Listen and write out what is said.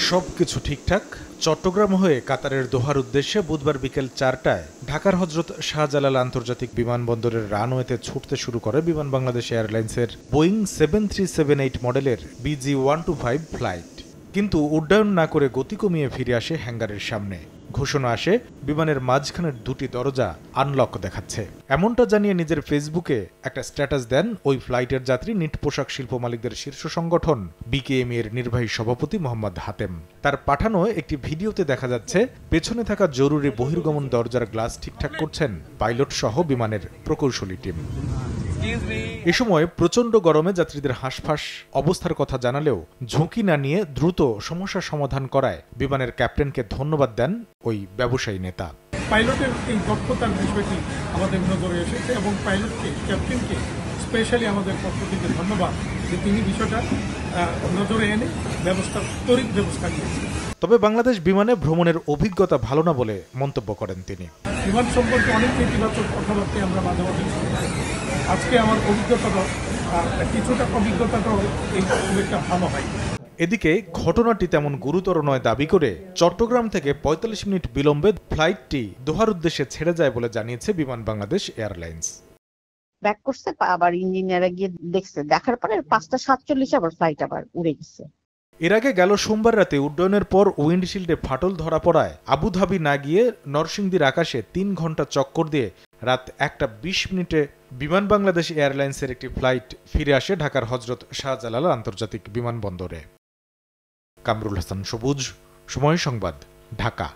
সবকিছু ঠিকঠাক। চট্টগ্রাম হয়ে কাতারের দোহার উদ্দেশ্যে বুধবার বিকেল ৪টায় ঢাকার হজরত শাহজালাল আন্তর্জাতিক বিমানবন্দরের রানওয়েতে ছুটতে শুরু করে বিমান বাংলাদেশ এয়ারলাইন্সের বোয়িং 7378 মডেলের BG-125 ফ্লাইট। কিন্তু উড্ডয়ন না করে গতি কমিয়ে ফিরে আসে হ্যাঙ্গারের সামনে। ঘোষণা আসে বিমানের মাঝখানের দুটি দরজা আনলক দেখাচ্ছে। এমনটা জানিয়ে নিজের ফেসবুকে একটা স্ট্যাটাস দেন ওই ফ্লাইটের যাত্রী নিট পোশাক শিল্প মালিকদের শীর্ষ সংগঠন BKME এর নির্বাহী সভাপতি মোহাম্মদ হাতেম। তার পাঠানো একটি ভিডিওতে দেখা যাচ্ছে পেছনে থাকা জরুরি বহির্গমন দরজার গ্লাস ঠিকঠাক করছেন পাইলট সহ বিমানের প্রকৌশলী টিম। এ সময় প্রচণ্ড গরমে যাত্রীদের হাঁসফাঁস অবস্থার কথা জানালেও ঝুঁকি না নিয়ে দ্রুত সমস্যা সমাধান করায় বিমানের ক্যাপ্টেনকে ধন্যবাদ দেন ওই ব্যবসায়ী নেতা। পাইলটের এই দক্ষতার বিষয়টি আমাদের নজরে এসেছে এবং পাইলটকে, ক্যাপ্টেনকে স্পেশালি আমাদের পক্ষ থেকে ধন্যবাদ যে তিনি বিষয়টা নজরে এনে তড়িৎ ব্যবস্থা নিয়েছেন। তবে বাংলাদেশ বিমানে ভ্রমণের অভিজ্ঞতা ভালো না বলে মন্তব্য করেন তিনি। বিমান সম্পর্কে অনেক নেতিবাচক কথাবার্তা আমরা মাঝে মাঝে শুনি। আজকে আমার কিছুটা অভিজ্ঞতাটাও এই খুব একটা ভালো হয়। এদিকে ঘটনাটি তেমন গুরুতর নয় দাবি করে চট্টগ্রাম থেকে ৪৫ মিনিট বিলম্বে ফ্লাইটটি দোহার উদ্দেশ্যে ছেড়ে যায় বলে জানিয়েছে বিমান বাংলাদেশ এয়ারলাইন্স। ব্যাক করছে, আবার ইঞ্জিনিয়াররা গিয়ে দেখছে, দেখার পরে ৫টা ৪৭ আবার ফ্লাইট আবার উড়ে গেছে। এর আগে গেল সোমবার রাতে উড্ডয়নের পর উইন্ডশিল্ডে ফাটল ধরা পড়ায় আবুধাবি না গিয়ে নরসিংদীর আকাশে ৩ ঘন্টা চক্কর দিয়ে রাত ১টা ২০ মিনিটে বিমান বাংলাদেশ এয়ারলাইন্সের একটি ফ্লাইট ফিরে আসে ঢাকার হজরত শাহজালাল আন্তর্জাতিক বিমানবন্দরে। কামরুল হাসান সবুজ, সময় সংবাদ, ঢাকা।